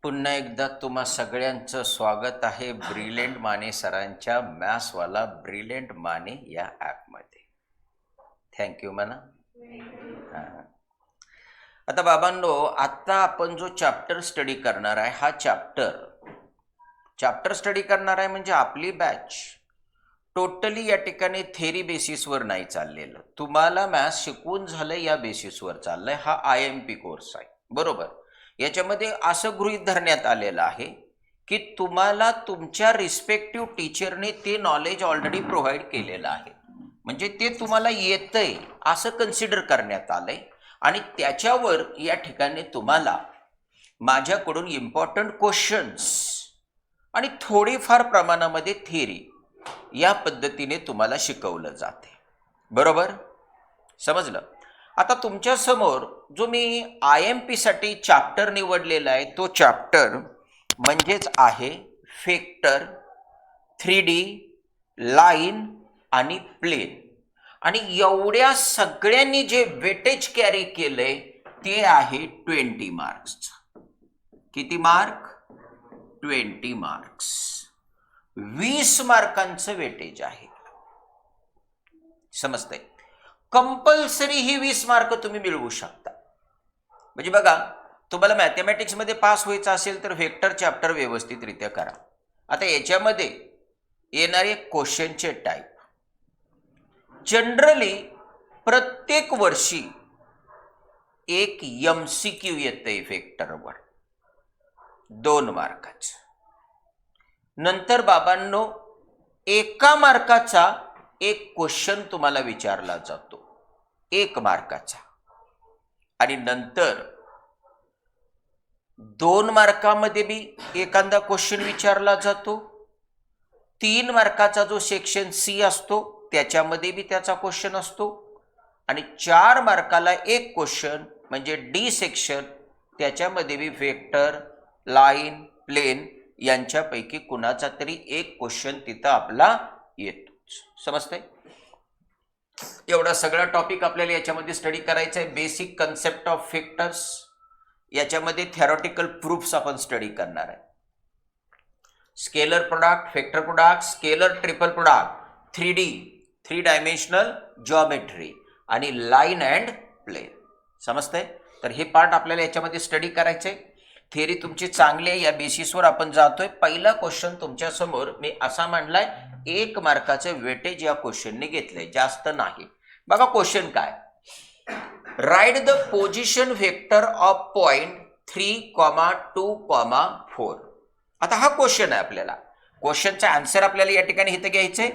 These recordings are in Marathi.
पुन्हा एकदा तुम्हा सगळ्यांचं स्वागत आहे ब्रिलियंट माने सरांच्या मॅथ्सवाला ब्रिलियंट माने या ॲपमध्ये. थँक्यू म्हणा. आता बाबांनो, आता आपण जो चॅप्टर स्टडी करणार आहे हा चॅप्टर स्टडी करणार आहे म्हणजे आपली बॅच टोटली या ठिकाणी थेरी बेसिसवर नाही चाललेलं. तुम्हाला मॅथ्स शिकवून झालं या बेसिसवर चाललंय. हा IMP कोर्स आहे, बरोबर. याच्यामध्ये असं गृहीत धरण्यात आलेलं आहे की तुम्हाला तुमच्या रिस्पेक्टिव्ह टीचरने ते नॉलेज ऑलरेडी प्रोव्हाइड केलेलं आहे, म्हणजे ते तुम्हाला येतंय असं कन्सिडर करण्यात आलंय. आणि त्याच्यावर या ठिकाणी तुम्हाला माझ्याकडून इम्पॉर्टंट क्वेश्चन्स आणि थोडीफार प्रमाणामध्ये थेरी या पद्धतीने तुम्हाला शिकवलं जाते, बरोबर. समजलं. आता तुमच्या समोर जो मी IMP साठी चॅप्टर निवडलेला आहे तो चॅप्टर म्हणजेच आहे वेक्टर, 3D, लाईन आणि प्लेन. आणि एवढ्या सगळ्यांनी जे वेटेज कॅरी केलंय ते आहे 20 मार्क्स. किती मार्क? 20 मार्क्स. 20 मार्कांचं वेटेज आहे. समजतंय? कंपल्सरी ही 20 मार्क तुम्ही मिळवू शकता. म्हणजे बघा, तुम्हाला मॅथमॅटिक्समध्ये पास व्हायचं असेल तर वेक्टर चॅप्टर व्यवस्थितरित्या करा. आता याच्यामध्ये येणारे क्वेश्चनचे टाईप जनरली प्रत्येक वर्षी एक MCQ येतंय वेक्टरवर 2 मार्काचं. नंतर बाबांनो 1 मार्काचा एक क्वेश्चन तुम्हाला विचारला जातो 1 मार्काचा. आणि नंतर 2 मार्कामध्ये बी एखादा क्वेश्चन विचारला जातो. 3 मार्काचा जो सेक्शन C असतो त्याच्यामध्ये बी त्याचा क्वेश्चन असतो. आणि 4 मार्काला एक क्वेश्चन म्हणजे D सेक्शन, त्याच्यामध्ये बी वेक्टर, लाईन, प्लेन यांच्यापैकी कुणाचा तरी एक क्वेश्चन तिथं आपला येतो. समजतंय? एवढा सगळा टॉपिक आपल्याला याच्यामध्ये स्टडी करायचा आहे. बेसिक कन्सेप्ट ऑफ वेक्टर्स, याच्यामध्ये थेरॉटिकल प्रूफ्स आपण स्टडी करणार आहे. Scalar product, vector product, scalar triple product, 3D 3 dimensional geometry आणि लाईन अँड प्लेन. समजतंय? तर हे पार्ट आपल्याला याच्यामध्ये स्टडी करायचंय. थेरी तुमची चांगली आहे, या बेसिसवर आपण जातोय. पहिला क्वेश्चन तुमच्या समोर मी असा मांडलाय 1 मार्काचं वेटेज या क्वेश्चनने घेतलंय, जास्त नाही. बघा क्वेश्चन काय. Write the position vector of point 3,2,4. आता हा क्वेश्चन आहे. आपल्याला क्वेश्चनचा आन्सर आपल्याला या ठिकाणी इथं घ्यायचंय.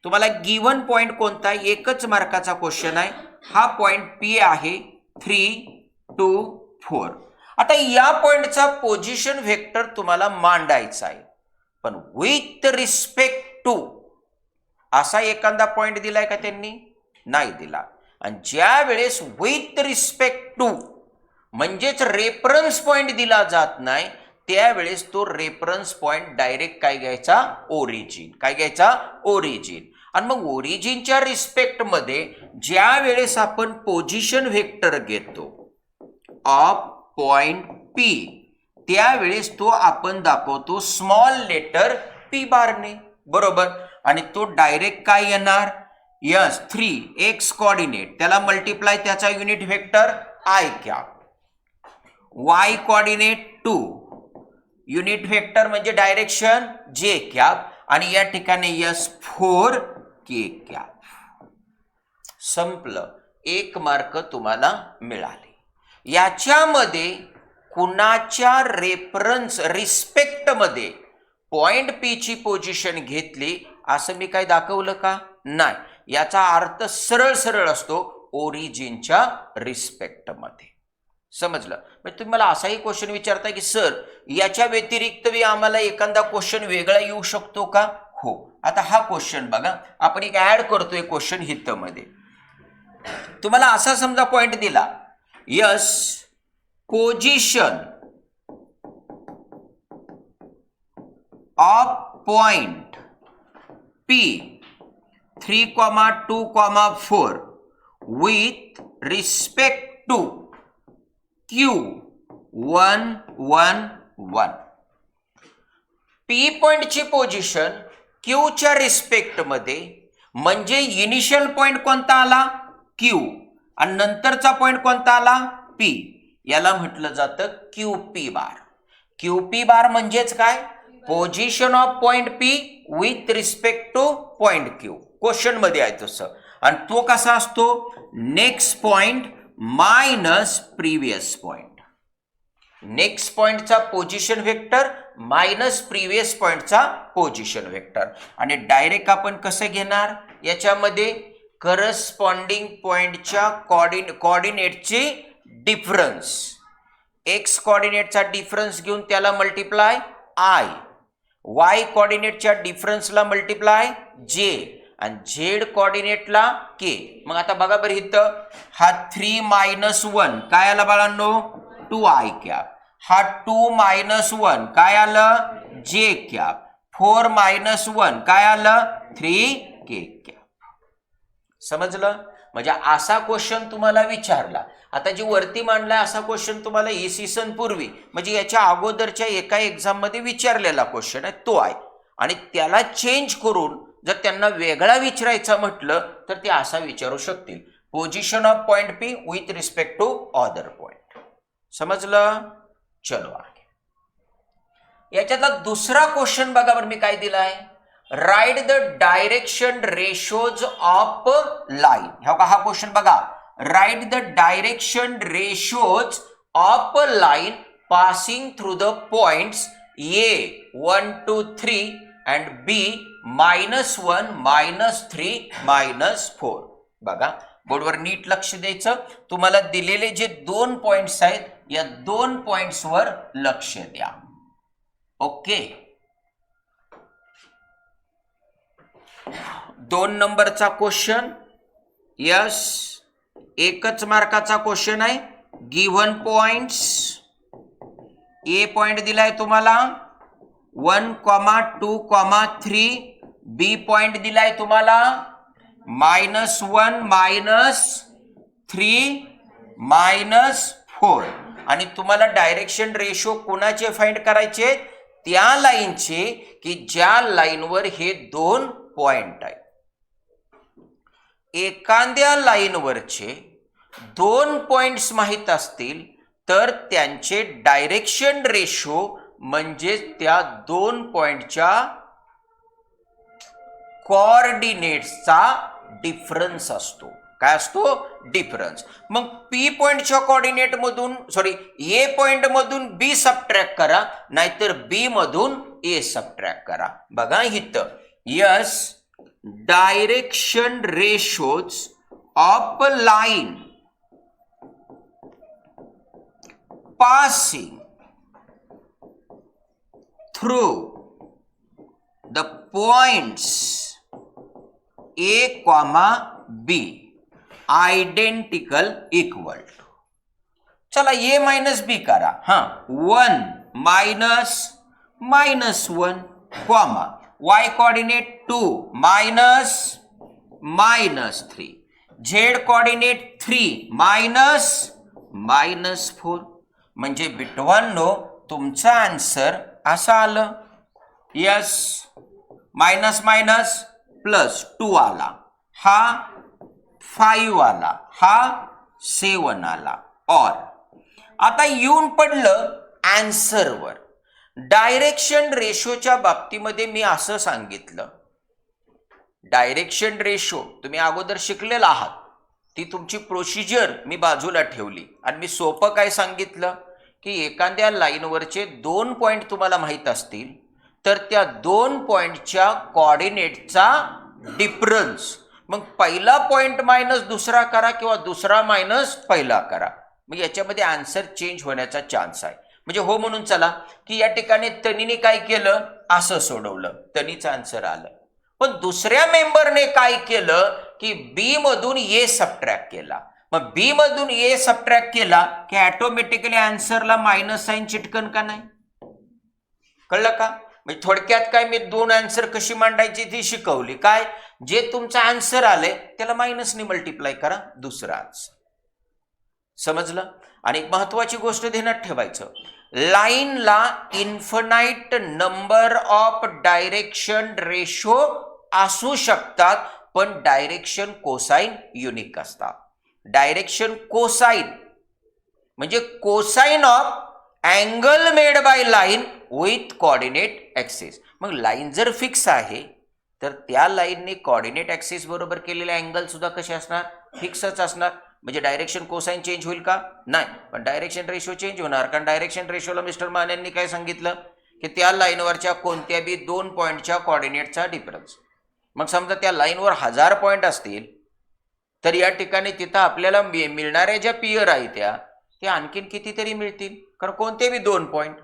तुम्हाला गिव्हन पॉइंट कोणता आहे? 1च मार्काचा क्वेश्चन आहे. हा पॉइंट P आहे 3, 2, 4. आता या पॉइंटचा पोझिशन वेक्टर तुम्हाला मांडायचा आहे, पण विथ रिस्पेक्ट टू असा एखादा पॉइंट दिलाय का त्यांनी? नाही दिला. आणि ज्या वेळेस विथ रिस्पेक्ट टू म्हणजेच रेफरन्स पॉइंट दिला जात नाही त्यावेळेस तो रेफरन्स पॉइंट डायरेक्ट काय घ्यायचा? ओरिजिन. काय घ्यायचा? ओरिजिन. आणि मग ओरिजिनच्या रिस्पेक्ट मध्ये ज्या वेळेस आपण पोझिशन वेक्टर घेतो ऑफ पॉइंट P त्यावेळेस तो आपण दाखवतो स्मॉल लेटर P बारने, बरोबर. आणि तो डायरेक्ट काय येणार? यस 3 x कोऑर्डिनेट, त्याला मल्टिप्लाय त्याचा unit vector I cap, y coordinate 2 unit vector म्हणजे डायरेक्शन J कॅप, आणि या ठिकाणी यस 4 K कॅप. संपलं. 1 मार्क तुम्हाला मिळाले. याच्यामध्ये कुणाच्या रेफरन्स रिस्पेक्ट मध्ये पॉइंट P ची पोझिशन घेतली असं मी काय दाखवलं का? नाही. याचा अर्थ सरळ सरळ असतो ओरिजिनच्या रिस्पेक्ट मध्ये. समजलं? म्हणजे तुम्ही मला असाही क्वेश्चन विचारताय की सर याच्या व्यतिरिक्त बी आम्हाला एखादा क्वेश्चन वेगळा येऊ शकतो का? हो. आता हा क्वेश्चन बघा, आपण एक ऍड करतोय क्वेश्चन हित मध्ये. तुम्हाला असा समजा पॉइंट दिला, yes position of point P 3,2,4 with respect to Q 1, 1, 1. P पॉइंटची पोझिशन क्यूच्या रिस्पेक्टमध्ये म्हणजे इनिशियल पॉइंट कोणता आला क्यू आणि नंतरचा पॉइंट कोणता आला पी, याला म्हटलं जातं क्यूपी बार. क्यूपी बार म्हणजेच काय, position of point P with respect to point Q. Question मध्ये आहे तसं. आणि तो कसा असतो, next point minus previous point. Next पॉइंटचा पोझिशन वेक्टर मायनस प्रिव्हियस पॉइंटचा पोझिशन वेक्टर. आणि डायरेक्ट आपण कसं घेणार, याच्यामध्ये करस्पॉन्डिंग पॉइंटच्या कोऑर्डिनेटची डिफरन्स, एक्स कोऑर्डिनेटचा डिफरन्स घेऊन त्याला मल्टिप्लाय आय, वाय कोऑर्डिनेटच्या डिफरन्सला मल्टिप्लाय जे आणि झेड कोऑर्डिनेटला के. मग आता बघा बरं इथं हा 3 - 1 काय आला बाळांनो 2i कॅप. हा 2 - 1 काय आलं जे कॅप. 4 - 1 काय आलं 3k कॅप. समजलं. म्हणजे असा क्वेश्चन तुम्हाला विचारला, आता जी वरती मांडलाय असा क्वेश्चन तुम्हाला इसवी सन पूर्वी म्हणजे याच्या अगोदरच्या एका एक्झाम मध्ये विचारलेला क्वेश्चन आहे तो आहे. आणि त्याला चेंज करून जर त्यांना वेगळा विचारायचा म्हटलं तर ते असा विचारू शकतील, position of point P with respect to other point. समजलं. चलो आगे. याच्यातला दुसरा क्वेश्चन बघा बरं मी काय दिलाय, write the direction ratios of line. हा क्वेश्चन बघा, write the direction ratios of line passing through the points A 1 2 3 and B -1 -3 -4. बघा बोर्डवर नीट लक्ष द्यायचं. तुम्हाला दिलेले जे 2 पॉइंट्स आहेत या 2 पॉइंट्सवर लक्ष द्या. ओके. 2 नंबरचा क्वेश्चन, यस एकच मार्काचा क्वेश्चन आहे. गिव्हन पॉइंट्स, ए पॉइंट दिलाय तुम्हाला 1, 2, 3. बी पॉइंट दिलाय तुम्हाला -1 -3 -4. आणि तुम्हाला डायरेक्शन रेशो कोणाचे फाइंड करायचे, त्या लाईनचे की ज्या लाईनवर हे 2 पॉइंट आहेत. एखाद्या लाईनवरचे 2 पॉइंट्स माहित असतील तर त्यांचे डायरेक्शन रेशो म्हणजे त्या 2 पॉइंटच्या कोऑर्डिनेट्सचा डिफरन्स असतो. काय असतो डिफरन्स. मग पी पॉइंटच्या कोऑर्डिनेट मधून ए पॉइंट मधून बी सबट्रॅक्ट करा, नाहीतर बी मधून ए सबट्रॅक्ट करा. बघा इथं yes direction ratios of line passing through the points A, B identical equal to. चला A - B करा. 1 -1 y कोऑर्डिनेट 2 -3, z कोऑर्डिनेट 3 -4. म्हणजे बिटवांनो तुमचा आन्सर असा आलं. यस -2 आला, हा 5 आला, हा 7 आला. और आता येऊन पडलं आन्सरवर. डायरेक्शन रेशोच्या बाबतीमध्ये मी असं सांगितलं, डायरेक्शन रेशो तुम्ही अगोदर शिकलेला आहात, ती तुमची प्रोसिजर मी बाजूला ठेवली आणि मी सोपं काय सांगितलं की एखाद्या लाईनवरचे 2 पॉइंट तुम्हाला माहित असतील तर त्या 2 पॉइंटच्या कोऑर्डिनेटचा डिफरन्स, मग पहिला पॉइंट मायनस दुसरा करा किंवा दुसरा मायनस पहिला करा, मग याच्यामध्ये आन्सर चेंज होण्याचा चान्स आहे. म्हणजे हो म्हणून चला की या ठिकाणी तनीने काय केलं असं सोडवलं, तनीचं आन्सर आलं. पण दुसऱ्या मेंबरने काय केलं की बी मधून ए सबट्रॅक्ट केला. मग बी मधून ए सबट्रॅक्ट केला की ऑटोमॅटिकली आन्सरला मायनस साइन चिटकन का नाही. कळलं का. म्हणजे थोडक्यात काय मी 2 आन्सर कशी मांडायची ती शिकवली. काय जे तुमचं आन्सर आलंय त्याला मायनसने मल्टिप्लाय करा दुसरा आन्सर. समजलं? आणि एक महत्वाची गोष्ट ध्यानात ठेवायचं, लाईनला infinite number of direction ratio असू शकतात, पण डायरेक्शन कोसाइन युनिक असतात. डायरेक्शन कोसाइन म्हणजे cosine of angle made by line with coordinate axis. मग लाईन जर फिक्स आहे तर त्या लाईनने कोऑर्डिनेट ऍक्सिस बरोबर केलेले अँगल सुद्धा कसे असणार? फिक्सच असणार. म्हणजे डायरेक्शन कोसाइन चेंज होईल का? नाही, पण डायरेक्शन रेशो चेंज होणार. कारण डायरेक्शन रेशोला मिस्टर मानेंनी काय सांगितलं की त्या लाईनवरच्या कोणत्या बी 2 पॉईंटच्या कोऑर्डिनेटचा डिफरन्स. मग समजा त्या लाईनवर 1000 पॉईंट असतील तर या ठिकाणी तिथं आपल्याला मिळणाऱ्या ज्या पियर आहेत त्या आणखीन कितीतरी मिळतील, कारण कोणते बी 2 पॉईंट,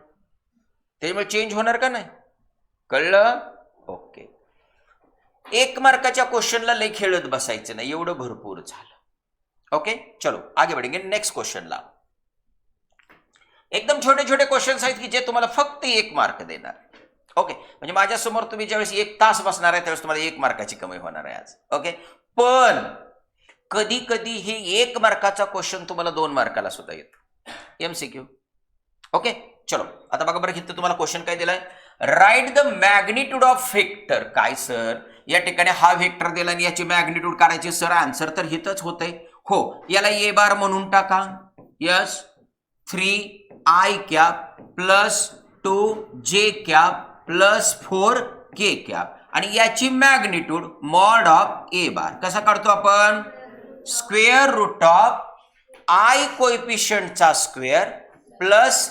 त्यामुळे चेंज होणार का नाही? कळलं? ओके. 1 मार्काच्या क्वेश्चनला लई खेळत बसायचं नाही, एवढं भरपूर झालं. ओके, चलो आगे बढ़ेंगे नेक्स्ट क्वेश्चनला. एकदम छोटे छोटे क्वेश्चन्स आहेत की जे तुम्हाला फक्त 1 मार्क देणार. ओके, म्हणजे माझ्यासमोर तुम्ही ज्यावेळेस 1 तास बसणार आहे त्यावेळेस तुम्हाला 1 मार्काची कमी होणार आहे आज. ओके, पण कधी कधी हे 1 मार्काचा क्वेश्चन तुम्हाला 2 मार्काला सुद्धा येतो, एमसीक्यू. ओके, चलो आता बघा बरं, इथं तुम्हाला क्वेश्चन काय दिलाय, write the magnitude of vector. काय सर, या ठिकाणी हा व्हेक्टर दिला आणि याची मॅग्निट्यूड काढायची. सर आन्सर तर हितच होतंय. हो, याला ए बार म्हणून टाका. Yes, 3i cap plus 2j cap plus 4k cap, आणि याची magnitude mod of A bar. कसा काढतो आपण? स्क्वेअर रूट ऑफ i कोएफिशियंटचा स्क्वेअर प्लस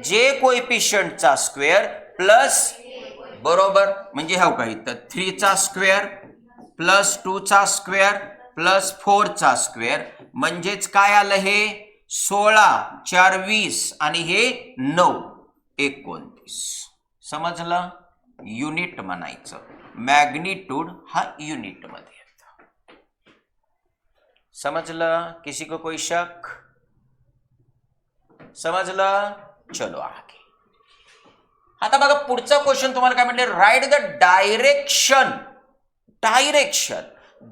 j कोएफिशियंटचा स्क्वेअर प्लस, बरोबर, म्हणजे हा काय तर 3चा स्क्वेअर प्लस 2चा स्क्वेअर प्लस 4चा स्क्वेअर, म्हणजेच काय आलं हे 16 4 20 आणि हे 9 29. समजलं? युनिट म्हणायचं. मॅग्निट्यूड हा युनिट मध्ये येतो. समजलं? किसी को कोई शक? समजलं? चलो आगे. आता बघा पुढचा क्वेश्चन तुम्हाला काय म्हटले, राईट द डायरेक्शन. डायरेक्शन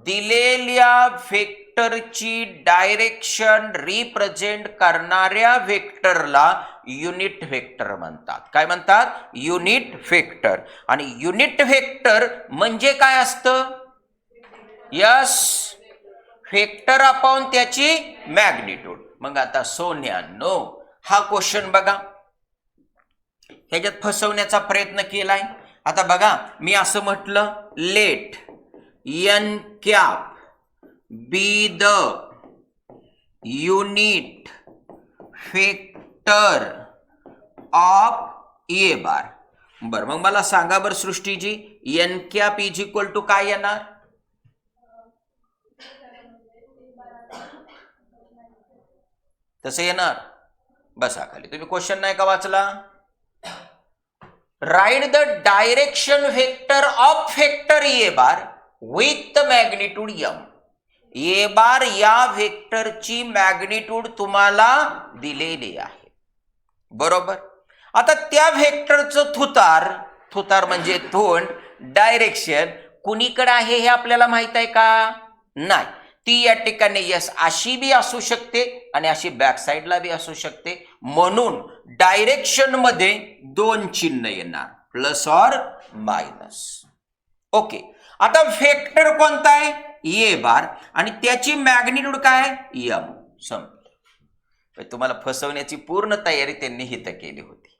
दिलेल्या व्हेक्टरची डायरेक्शन रिप्रेझेंट करणाऱ्या व्हेक्टरला युनिट व्हेक्टर म्हणतात. काय म्हणतात? Unit vector. आणि युनिट व्हेक्टर म्हणजे काय असतं? यस, व्हेक्टर अपॉन त्याची मॅग्निट्यूड. मग आता सोन्यानो हा क्वेश्चन बघा, ह्याच्यात फसवण्याचा प्रयत्न केलाय. आता बघा, मी असं म्हटलं, let n cap be the unit vector of A bar. बर, मग मला सांगा बर Srishtiji, n cap is equal to काय येणार? तसं येणार. बसा खाली. तुम्ही क्वेश्चन नाही का वाचला? Right the direction vector of vector A bar with magnitude m. ए बार या व्हेक्टरची मॅग्निट्यूड तुम्हाला दिलेली आहे, बरोबर. आता त्या व्हेक्टरचं थुतार म्हणजे तोंड, डायरेक्शन कुणीकडे आहे हे आपल्याला माहित आहे का? नाही. ती या ठिकाणी यस अशी बी असू शकते आणि अशी बॅक साइडला बी असू शकते. म्हणून डायरेक्शन मध्ये 2 चिन्ह येणार, प्लस और मायनस. ओके, आता व्हेक्टर कोणता आहे? ए बार, आणि त्याची मॅग्निट्यूड काय? m. संपलं. तुम्हाला फसवण्याची पूर्ण तयारी त्यांनी हित केली होती.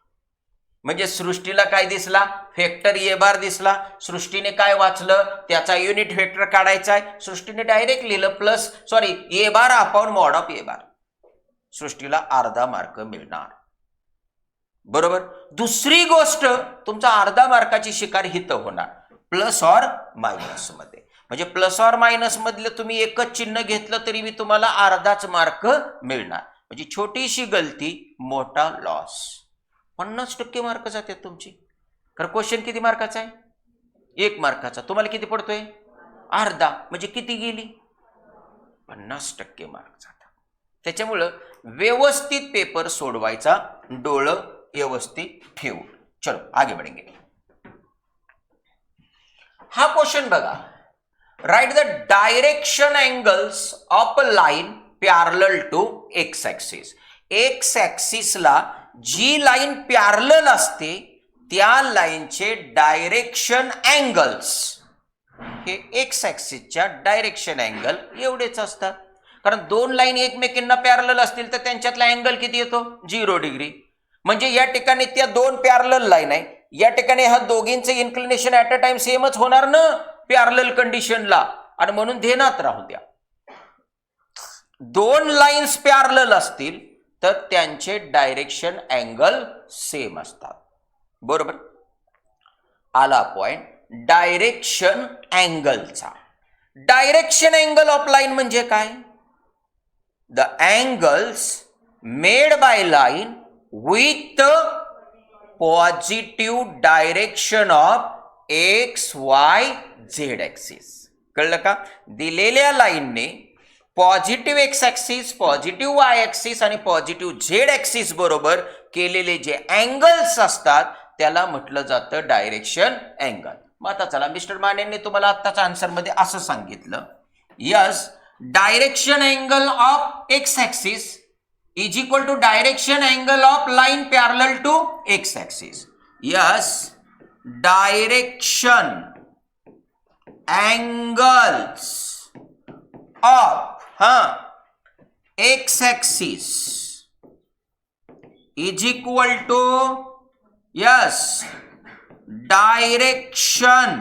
म्हणजे सृष्टीला काय दिसला? व्हेक्टर ए बार दिसला. सृष्टीने काय वाचलं? त्याचा युनिट व्हेक्टर काढायचा आहे. सृष्टीने डायरेक्ट लिहिलं plus A bar upon mod of A bar. सृष्टीला अर्धा मार्क मिळणार, बरोबर. दुसरी गोष्ट, तुमचा अर्धा मार्काची शिकार हित होणार प्लस और मायनस मध्ये. म्हणजे प्लस और मायनस मधले तुम्ही एकच चिन्ह घेतलं तरी मी तुम्हाला अर्धाच मार्क मिळणार. म्हणजे छोटीशी गलती, मोठा लॉस. 50% मार्क जातात तुमची. कारण क्वेश्चन किती मार्काचा आहे? 1 मार्काचा. तुम्हाला किती पडतोय? अर्धा. म्हणजे किती गेली? 50% मार्क जातात. त्याच्यामुळं व्यवस्थित पेपर सोडवायचा, डोळं व्यवस्थित ठेवून. चलो आगे बढ़ेंगे. हा क्वेश्चन बघा, write the direction angles of a line parallel to X axis. X ऍक्सिसला जी लाईन पॅरलल असते त्या लाईनचे डायरेक्शन अँगल्स हे एक्स ऍक्सिसच्या डायरेक्शन अँगल एवढेच असतात. कारण दोन लाईन एकमेकींना पॅरलल असतील तर त्यांच्यातला अँगल किती येतो? 0 डिग्री. म्हणजे या ठिकाणी त्या दोन पॅरलल लाईन आहे, या ठिकाणी हा दोघींचे इन्क्लिनेशन ऍट अ टाइम सेमच होणार ना पॅरलल कंडिशनला, आणि म्हणून ध्यानात राहू द्या, दोन लाईन्स पॅरलल असतील तर त्यांचे डायरेक्शन अँगल सेम असतात. बरोबर. आला पॉइंट डायरेक्शन अँगलचा. डायरेक्शन अँगल ऑफ लाईन म्हणजे काय? The angles made by line with positive direction of X Y Z axis. कळलं का? दिलेल्या लाईनने positive X axis, positive Y axis आणि पॉझिटिव्ह झेड ऍक्सिस बरोबर केलेले जे अँगल्स असतात त्याला म्हटलं जातं डायरेक्शन अँगल. मग आता चला, मिस्टर मानेंनी तुम्हाला आत्ताच्या आन्सर मध्ये असं सांगितलं, yes direction angle of X axis is equal to direction angle of line parallel to X axis. Yes direction angles of X axis is equal to yes direction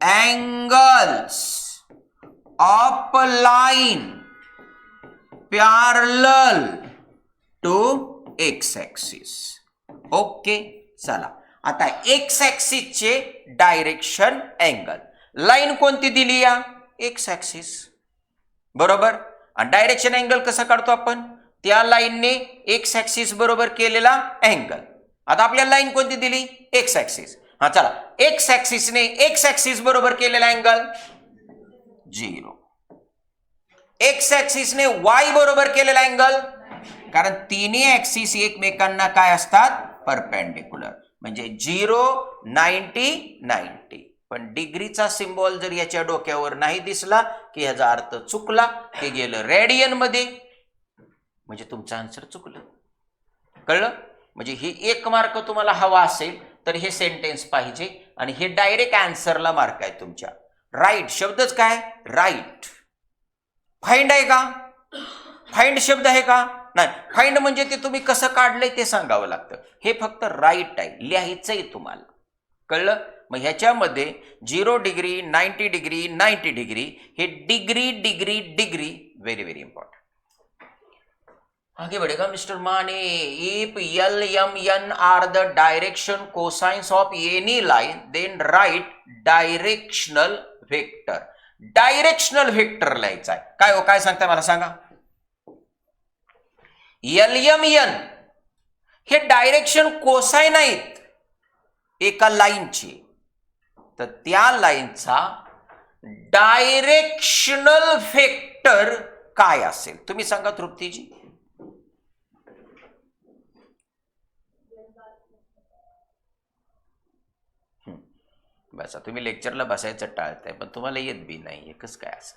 angles of line parallel to X axis. Okay. चला आता एक्स ऍक्सिसचे डायरेक्शन अँगल, लाईन कोणती दिली या? X axis. बरोबर. आणि डायरेक्शन अँगल कसं काढतो आपण? त्या लाईनने एक्स ऍक्सिस बरोबर केलेला अँगल. आता आपल्याला लाईन कोणती दिली? X axis. हा चला, एक्स ऍक्सिसने एक्स ऍक्सिस बरोबर केलेला अँगल 0. एक्स ऍक्सिसने वाय बरोबर केलेला अँगल, कारण तिन्ही ऍक्सिस एकमेकांना काय असतात? परपेंडिक्युलर. म्हणजे 0, 90, 90. पण डिग्रीचा सिम्बॉल जर याच्या डोक्यावर नाही दिसला की याचा अर्थ चुकला, ते गेलं रेडियन मध्ये, म्हणजे तुमचं आन्सर चुकलं. कळलं? म्हणजे हे 1 मार्क तुम्हाला हवा असेल तर हे सेंटेन्स पाहिजे, आणि हे डायरेक्ट आन्सरला मार्क आहे तुमच्या. राईट शब्दच काय? राईट. फाइंड आहे का? फाइंड शब्द आहे का? नाही. फाइंड म्हणजे ते तुम्ही कसं काढलंय ते सांगावं लागतं. हे फक्त राईट आहे, लिहायचंय तुम्हाला. कळलं? मग ह्याच्यामध्ये 0 डिग्री, 90 डिग्री, 90 डिग्री, हे degree degree degree very very important. आगे बढ़ेगा mister Mane. If L, M, N are the direction cosines of any line then write directional vector. Directional vector लिहायचा आहे. काय हो, काय सांगताय मला सांगा? L, M, N हे डायरेक्शन कोसाइन आहेत एका लाईनची, तर त्या लाईनचा डायरेक्शनल वेक्टर काय असेल? तुम्ही सांगा तृप्तीजी. बसा, तुम्ही लेक्चरला बसायचं टाळताय, पण तुम्हाला येत बी नाही. कसं काय असं?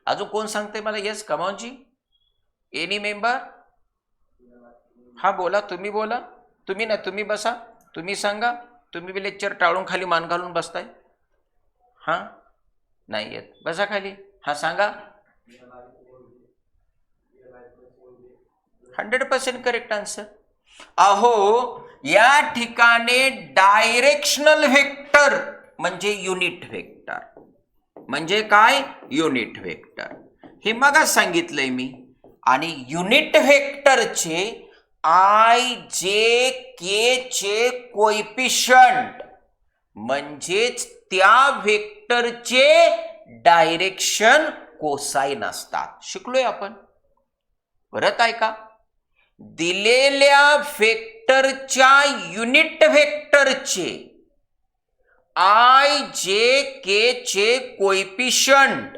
अजून कोण सांगते मला? येस कमावजी. Any member? हा बोला, तुम्ही बोला. तुम्ही ना, तुम्ही बसा, तुम्ही सांगा. तुम्ही बी लेक्चर टाळून खाली मान घालून बसताय. हा नाही येत, बसा खाली. हा सांगा. 100% करेक्ट आन्सर. अहो या ठिकाणी डायरेक्शनल वेक्टर म्हणजे युनिट वेक्टर. म्हणजे काय? Unit vector. हे मगाच सांगितलंय मी. आणि युनिट वेक्टरचे आय जे के चे कोएफिशियंट म्हणजेच त्या वेक्टरचे डायरेक्शन कोसाइन असतात. शिकलोय आपण. परत ऐका. दिलेल्या वेक्टरच्या युनिट वेक्टरचे आय जे के चे कोएफिशियंट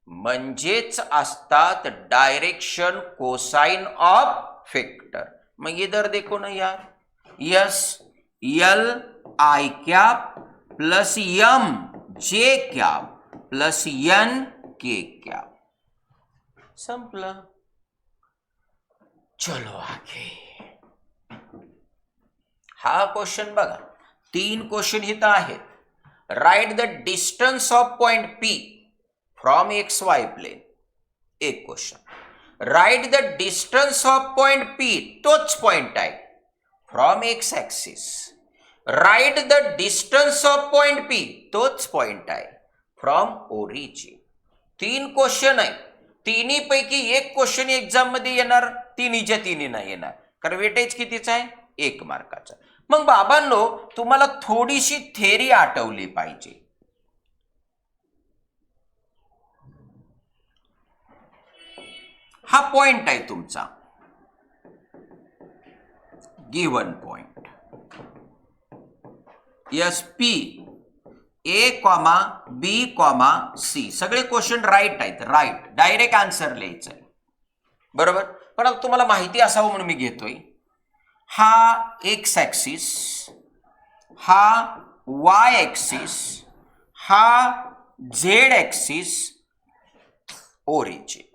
म्हणजेच असतात डायरेक्शन कोसाइन ऑफ वेक्टर. मग इधर देखो ना यार. Yes L I cap plus M J cap plus N के क्या. संपलं. चलो आगे. हा क्वेश्चन बघा, 3 क्वेश्चन इथं आहेत. Write the distance of point P from X Y plane. एक question. Write the distance of point P, तोच पॉइंट आहे, from X axis. Write the distance of point P, तोच पॉइंट आहे, फ्रॉम ओरिजिन. 3 क्वेश्चन आहे. तिन्ही पैकी एक क्वेश्चन एक्झाम मध्ये येणार, तिन्हीच्या तिन्ही नाही येणार, कारण वेटेज कितीचा आहे, 1 मार्काचा. मग बाबांनो, तुम्हाला थोडीशी थेरी आठवली पाहिजे. हा पॉइंट आहे तुमचा, given point S P A comma B comma C. सगळे क्वेश्चन राईट आहेत, राईट, डायरेक्ट आन्सर लिहायचं आहे, बरोबर. पण आता तुम्हाला माहिती असावं म्हणून मी घेतोय. हा एक्स ऍक्सिस, हा वाय ऍक्सिस, हा झेड ऍक्सिस, ओरिजिन,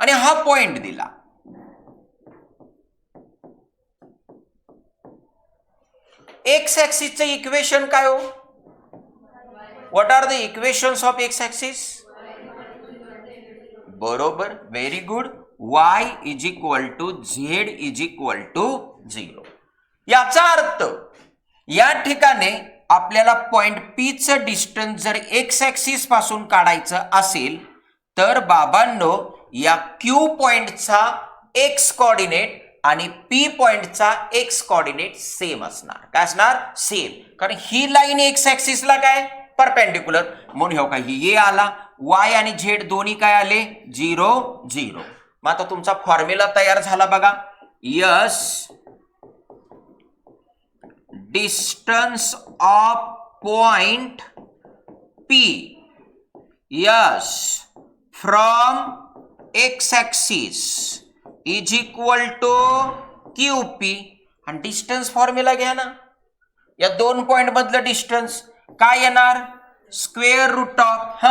आणि हा पॉइंट दिला. एक्स ऍक्सिसचं इक्वेशन काय हो? What are the equations of X axis? बरोबर, very good. y is equal to Z is equal to 0. याचा अर्थ या ठिकाणी आपल्याला पॉइंट पी चं डिस्टन्स जर एक्स ऍक्सिस पासून काढायचं असेल तर बाबांनो, या क्यू पॉइंटचा एक्स कोऑर्डिनेट आणि पी पॉइंटचा एक्स कोऑर्डिनेट सेम असणार. काय असणार? सेम. कारण ही लाईन एक्स ऍक्सिसला काय परपेंडिक्युलर, म्हणून हो का ही ए आला, वाय आणि झेड दोन्ही काय आले 0 0. मग आता तुमचा फॉर्म्युला तयार झाला बघा. Yes distance of point P yes from X axis is equal to Q P. आणि डिस्टन्स फॉर्म्युला घ्या ना. या 2 पॉइंट मधलं डिस्टन्स काय येणार? Square root of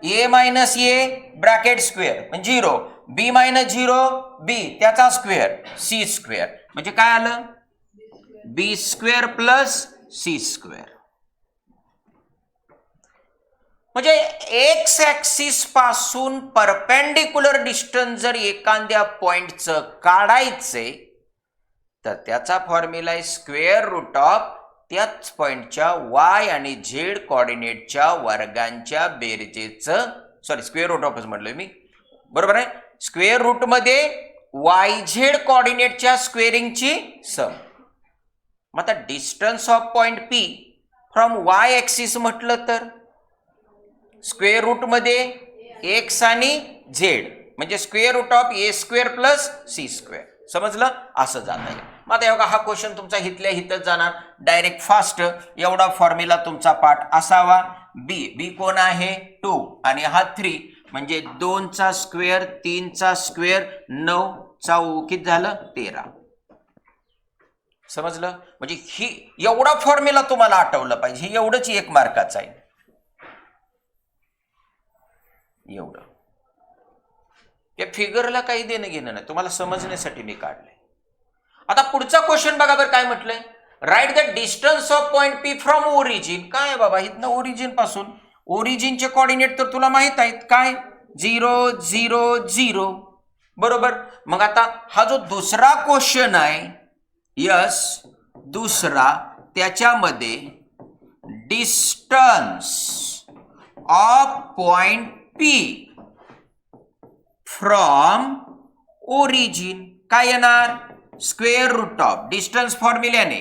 A minus A bracket square म्हणजे 0, बी मायनस 0 बी त्याचा स्क्वेअर सी स्क्वेअर, म्हणजे काय आलं? बी स्क्वेअर प्लस सी स्क्वेअर. म्हणजे एक्स ऍक्सिस पासून परपेंडिक्युलर डिस्टन्स जर एखाद्या पॉइंटचं काढायचे तर त्याचा फॉर्म्युला आहे स्क्वेअर रूट ऑफ त्याच पॉइंटच्या वाय आणि झेड कोऑर्डिनेटच्या वर्गांच्या बेरजेचं, सॉरी स्क्वेअर रूट ऑफच म्हटलं मी, बरोबर आहे. स्क्वेअर रूट मध्ये वाय झेड कोऑर्डिनेटच्या स्क्वेअरिंगची सम. मग आता distance of point P from Y axis म्हटलं तर स्क्वेअर रूट मध्ये एक्स आणि झेड म्हणजे square root of A square plus C square. समजलं? असं जात आहे. मग आता एवढा हा क्वेश्चन तुमचा हितल्या हितच जाणार डायरेक्ट फास्ट. एवढा फॉर्म्युला तुमचा पाठ असावा. बी कोण आहे 2 आणि हा 3 म्हणजे 2 चा स्क्वेअर 3 चा स्क्वेअर 9 चा किती झालं 13. समजलं? म्हणजे ही एवढा फॉर्म्युला तुम्हाला आठवलं पाहिजे. हे एवढंच 1 मार्काचं आहे. एवढं या फिगरला काही देणं घेणं नाही, तुम्हाला समजण्यासाठी मी काढलंय. आता पुढचा क्वेश्चन बघा बरं काय म्हटलंय. Write the distance of point P from origin. काय बाबा इथनं ओरिजिन पासून, ओरिजिनचे कोऑर्डिनेट तर तुला माहित आहेत काय 0 0 0, बरोबर. मग आता हा जो दुसरा क्वेश्चन आहे यस दुसरा, त्याच्यामध्ये distance of point P from origin काय येणार? स्क्वेअर रूट ऑफ डिस्टन्स फॉर्म्युल्याने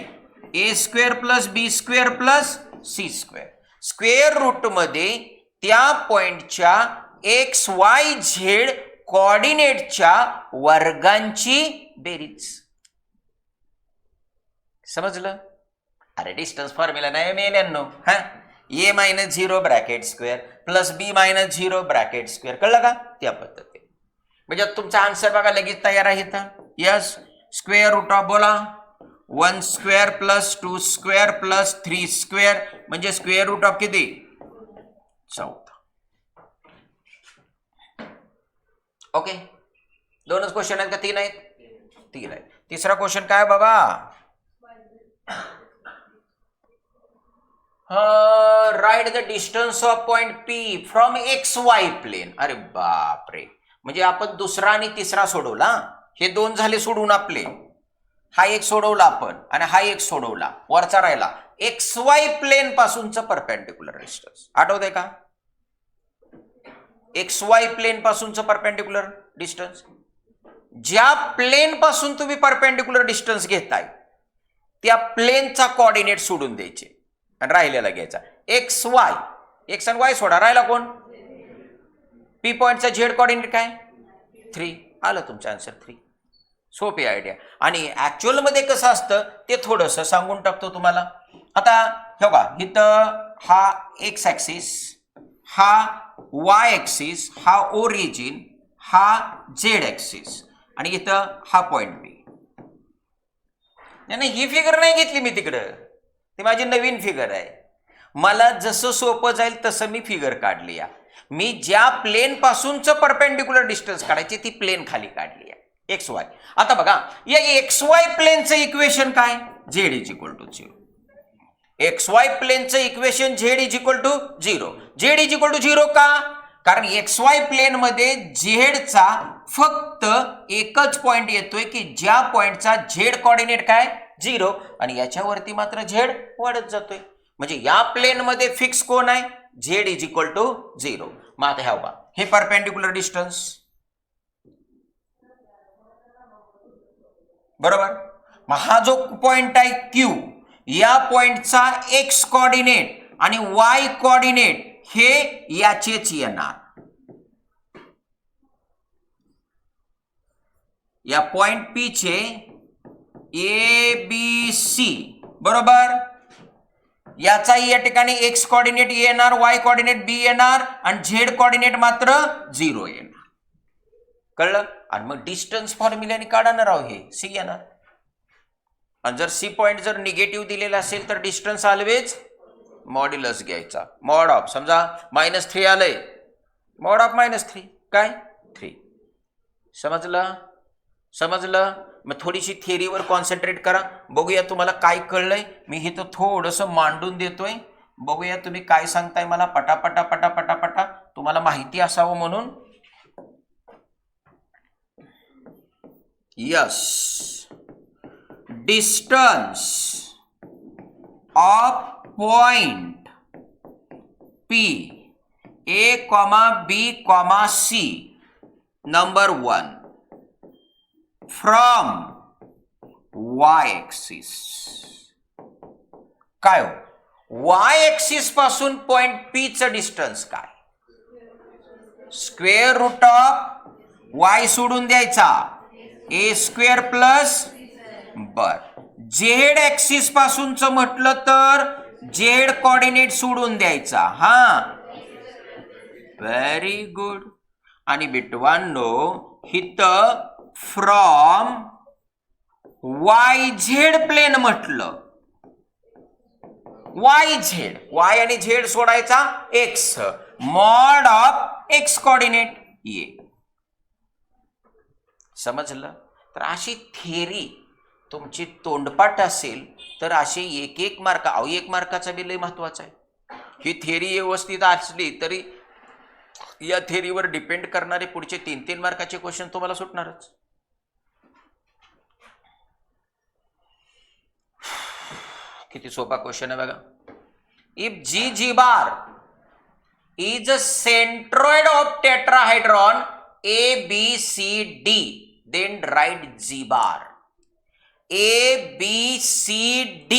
A square plus B square plus C square. Square root मध्ये त्या पॉइंटच्या एक्स वाय झेड कोऑर्डिनेटच्या वर्गांची बेरीज. समजलं? अरे डिस्टन्स फॉर्म्युला नाही मेल्यांनो. ए मायनस 0 ब्रॅकेट स्क्वेअर प्लस बी मायनस 0 ब्रॅकेट स्क्वेअर. कळलं का? त्या पद्धतीने म्हणजे तुमचा आन्सर बघा लगेच तयार आहे इथं. यस स्क्वेअर रूट ऑफ बोला 1 square plus 2 square plus 3 square म्हणजे स्क्वेअर रूट ऑफ किती 14. ओके, दोनच क्वेश्चन आहेत का तीन आहेत? तीन आहेत. तिसरा क्वेश्चन काय बाबा? Right the distance of point P from X Y plain. अरे बापरे, म्हणजे आपण दुसरा आणि तिसरा सोडवला. हे दोन झाले सोडून आपले. हा एक सोडवला आपण आणि हा एक सोडवला. वरचा राहिला एक्स वाय प्लेन पासूनचं परपेंडिक्युलर डिस्टन्स. आठवतंय का? एक्स वाय प्लेन पासूनचं परपेंडिक्युलर डिस्टन्स. ज्या प्लेन पासून तुम्ही परपेंडिक्युलर डिस्टन्स घेताय त्या प्लेनचा कोऑर्डिनेट सोडून द्यायचे आणि राहिलेला घ्यायचा. एक्स वाय, एक्स आणि वाय सोडा, राहिला कोण? पी पॉइंटचा झेड कोऑर्डिनेट काय? 3. आलं तुमचं आन्सर 3. सोपी आयडिया. आणि ऍक्च्युअल मध्ये कसं असतं ते थोडंसं सांगून टाकतो तुम्हाला. आता हे बघा, इथं हा एक्स ऍक्सिस, हा वाय ऍक्सिस, हा ओरिजिन, हा झेड ऍक्सिस आणि इथं हा पॉइंट बी. नाही, ही फिगर नाही घेतली मी तिकडं, ती माझी नवीन फिगर आहे. मला जसं सोपं जाईल तसं मी फिगर काढली. मी ज्या प्लेन पासूनचं परपेंडिक्युलर डिस्टन्स काढायची ती प्लेन खाली काढली आहे, एक्स वाय. आता बघा, या एक्स वाय प्लेनचं इक्वेशन काय? Z is equal to 0. X Y प्लेनचं equation Z is equal to 0. Z is equal to 0 का? कारण एक्स वाय प्लेन मध्ये झेडचा फक्त एकच पॉइंट येतोय की ज्या पॉइंटचा झेड कोऑर्डिनेट काय? 0, आणि याच्यावरती मात्र झेड वाढत जातोय. म्हणजे या प्लेन मध्ये फिक्स कोण आहे? Z is equal to 0. मग आता ह्या बघा, हे परपेंडिक्युलर डिस्टन्स बरोबर. मग हा जो पॉइंट आहे क्यू, या पॉइंटचा एक्स कोऑर्डिनेट आणि वाय कोऑर्डिनेट हे याचेच येणार. या पॉइंट पी चे ए बी सी बरोबर. याचा या ठिकाणी एक्स कोऑर्डिनेट येणार, वाय कोऑर्डिनेट बी येणार आणि झेड कोऑर्डिनेट मात्र 0 येणार. कळलं? आणि मग डिस्टन्स फॉर्म्युल्याने काढणार आहोत हे सी येणार. आणि जर सी पॉइंट जर निगेटिव्ह दिलेला असेल तर डिस्टन्स ऑलवेज मॉड्युलस घ्यायचा. मॉड ऑफ, समजा -3 आलंय, मॉड ऑफ -3 काय? 3. समजलं? समजलं? मग थोडीशी थिअरीवर कॉन्सन्ट्रेट करा. बघूया तुम्हाला काय कळलंय. मी हे तर थोडंसं मांडून देतोय, बघूया तुम्ही काय सांगताय मला. पटापटा पटापटा पटा तुम्हाला माहिती असावं म्हणून. Yes, distance of point P A, B, C number 1 from y axis. काय हो? y एक्सिस पासून पॉइंट P चं डिस्टन्स काय? स्क्वेअर रूट ऑफ y सोडून द्यायचा, a स्क्वेअर प्लस. बर, झेड एक्सिस पासूनच म्हटलं तर झेड कोऑर्डिनेट सोडून द्यायचा. हा, व्हेरी गुड. आणि बिटवांनो हिथं फ्रॉम वाय झेड प्लेन म्हटलं, वाय झेड, वाय आणि झेड सोडायचा x, mod of x coordinate ये. समजलं? तर अशी थिअरी तुमची तोंडपाठ असेल तर असे एक मार्क, अहो 1 मार्काचा बी लय महत्वाचा आहे. ही थिअरी व्यवस्थित असली तरी या थिअरीवर डिपेंड करणारे पुढचे 3-3 मार्काचे क्वेश्चन तुम्हाला सुटणारच. किती सोपा क्वेश्चन आहे बघा. If G bar is a centroid of tetrahedron ABCD, then write G bar. ABCD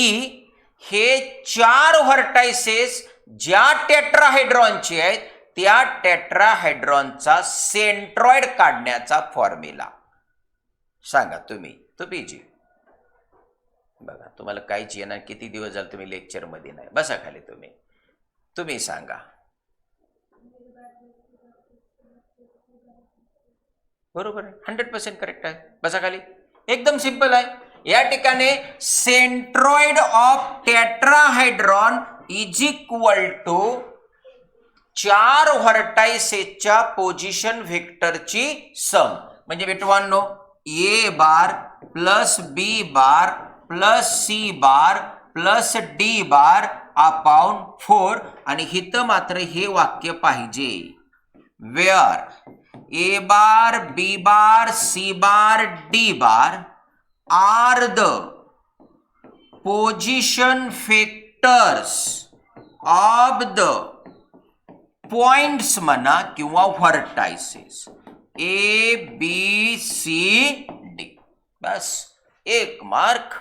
हे 4 व्हर्टायसेस ज्या टेट्राहायड्रॉनचे आहेत त्या टेट्राहायड्रॉनचा सेंट्रॉइड काढण्याचा फॉर्म्युला सांगा तुम्ही. तो पीजी बघा, तुम्हाला काहीच येणार. किती दिवस झाले तुम्ही लेक्चर मध्ये नाही. बसा खाली, तुम्ही सांगा. बरोबर आहे, 100% करेक्ट आहे. बसा खाली. एकदम सिंपल आहे. या ठिकाणी centroid of tetrahedron is equal to चार व्हर्टायसेसच्या पोझिशन व्हेक्टरची सम म्हणजे मित्रांनो A bar plus B bar plus C bar plus D bar upon 4 आणि हिथं मात्र हे वाक्य पाहिजे where A bar B bar C bar D bar are the position vectors of the points म्हणा किंवा vertices A B C D. बस एक मार्क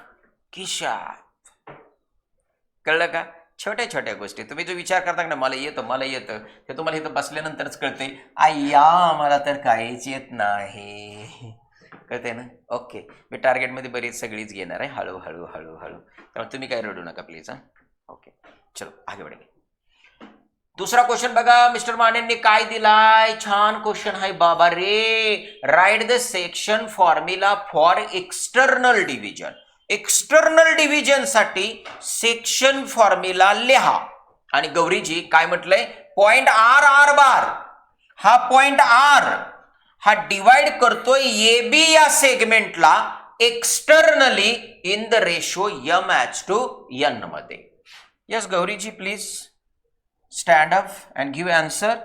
खिशात. कळलं का? छोट्या छोट्या गोष्टी तुम्ही जो विचार करता ना मला येतं ते तुम्हाला इथं बसल्यानंतरच कळते आय्या मला तर काहीच येत नाही. कळते ना? ओके मी टार्गेटमध्ये बरीच सगळीच घेणार आहे हळूहळू त्यामुळे तुम्ही काय रडू नका प्लीज. ओके चलो आगे बढे. दुसरा क्वेश्चन बघा मिस्टर मानेंनी काय दिलाय. छान क्वेश्चन आहे बाबा रे. Right the section formula for external division. External division साठी सेक्शन फॉर्म्युला लिहा. आणि गौरीजी काय म्हटलंय पॉइंट आर आर बार हा पॉइंट आर हा डिवाइड करतोय ए बी या सेगमेंटला externally in the ratio m/n मध्ये. Yes Gauriji please stand up and give answer.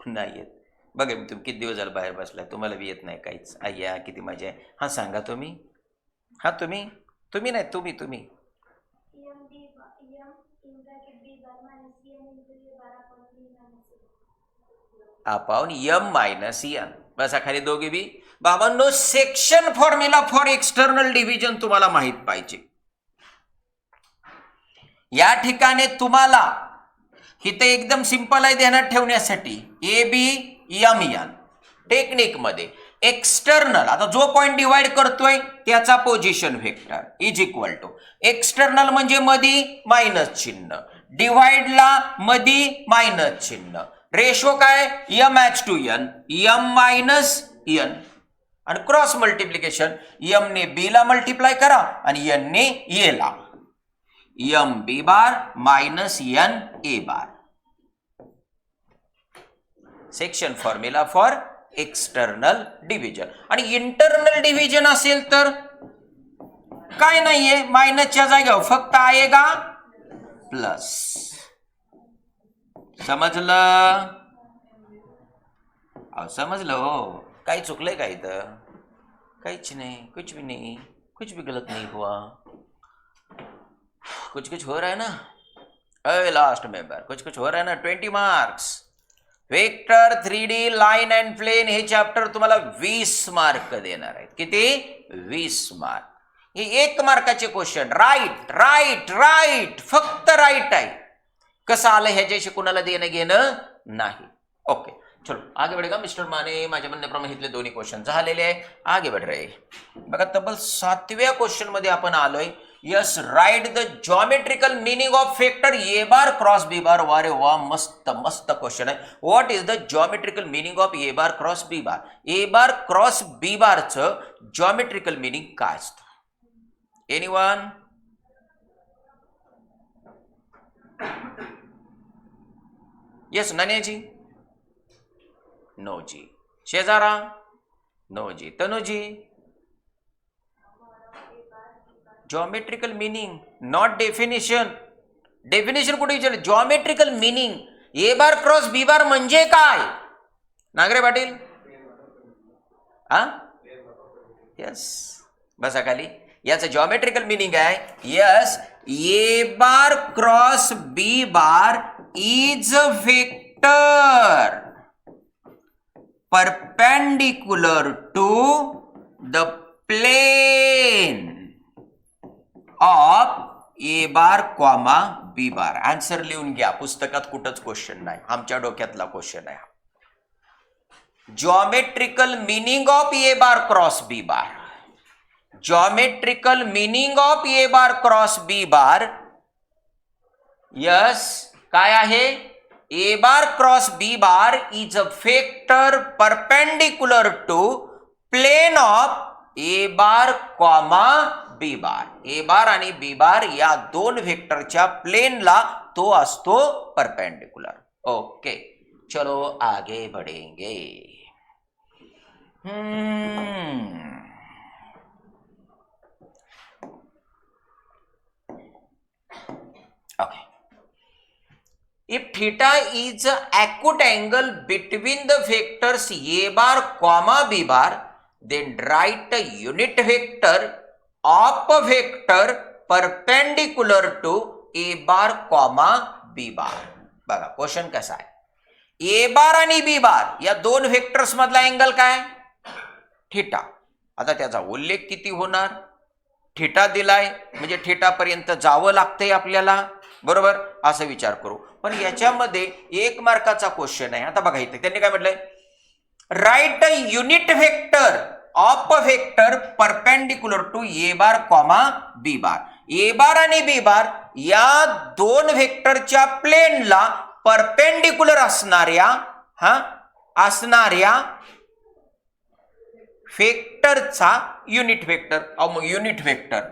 नाही येत बघा तुम्ही किती दिवस झाले बाहेर बसलाय तुम्हाला बी येत नाही काहीच. अय्या किती मजा आहे. हा सांगा तुम्ही. हा तुम्ही नाही तुम्ही अपॉन m-n. बसा खाली दोघे बी. बाबांनो section formula for external division तुम्हाला माहित पाहिजे. या ठिकाणी तुम्हाला इथे एकदम सिंपल आहे ध्यानात ठेवण्यासाठी A B M N technique मध्ये एक्सटर्नल आता जो पॉइंट डिवाइड करतोय त्याचा position vector is equal to external म्हणजे मधी मायनस चिन्ह डिवाइडला मधी मायनस चिन्ह रेशो काय m/n m-n आणि क्रॉस मल्टिप्लिकेशन m ने b ला मल्टिप्लाय करा आणि n ने a ला M B bar minus N A bar. Section formula for external division. आणि इंटरनल डिव्हिजन असेल तर काय नाहीये मायनसच्या जागेवर फक्त आएगा प्लस. समजलं? समजलं हो. काही चुकलंय का इथं? काहीच नाही. कुछ भी नहीं. कुछ भी गलत नहीं हुआ. कुछ हो रहा है ना. अरे लास्ट मेंबर कुछ हो रहा है ना. 20 marks. Vector 3D line and plane हे चॅप्टर तुम्हाला 20 मार्क देणार आहेत. किती? 20 मार्क. हे 1 मार्काचे क्वेश्चन. राईट फक्त राईट आहे. कसं आलं ह्याच्याशी कुणाला देणं घेणं नाही. ओके चलो आगे बढ़ेगा मिस्टर माने. माझ्या म्हणण्याप्रमाणे इथले दोन्ही क्वेश्चन झालेले आहे. आगे बढ़ रहे. बघा तब्बल 7व्या क्वेश्चन मध्ये आपण आलोय. Yes right the geometrical meaning of vector A bar cross B bar. वारे वा मस्त क्वेश्चन आहे. What is the geometrical meaning of A bar cross B bar. A bar cross B बारचं ज्योमेट्रिकल मीनिंग काय असतं? Anyone? Yes Nanyaji? No ji. शेजारा? No ji. Tanuji? Geometrical meaning not definition. Definition कुठे विचारलं? Geometrical meaning A bar cross B bar म्हणजे काय? नागरे पाटील? हा यस बसा खाली. याचं ज्योमेट्रिकल मीनिंग आहे yes A bar cross B bar is a vector perpendicular to the plane of A bar comma B bar. Answer लिहून घ्या. पुस्तकात कुठंच क्वेश्चन नाही. आमच्या डोक्यातला क्वेश्चन आहे. Geometrical meaning of A bar cross B bar. Geometrical meaning of A bar cross B bar yes काय आहे? A bar cross B bar is a vector perpendicular to plane of A bar comma B bar. A bar आणि बी बार या दोन व्हेक्टरच्या प्लेनला तो असतो परपेंडिकुलर. ओके, चलो आगे बढ़ेंगे. Okay. If theta is an acute angle between the vectors a bar comma b bar, then write a unit vector of a vector perpendicular to a bar comma b bar. बघा क्वेश्चन कसा आहे. ए बार आणि बी बार या दोन व्हेक्टर्स मधला अँगल काय? थीटा. आता त्याचा उल्लेख किती होणार? थीटा दिलाय म्हणजे थीटा पर्यंत जावं लागतंय आपल्याला, बरोबर? असं विचार करू. पण याच्यामध्ये 1 मार्काचा क्वेश्चन आहे. आता बघा इथे त्यांनी काय म्हटलंय, right a unit vector of a vector perpendicular to A bar comma B bar. A bar आणि बी बार या दोन व्हेक्टरच्या प्लेनला परपेंडिक्युलर असणाऱ्या व्हेक्टरचा युनिट व्हेक्टर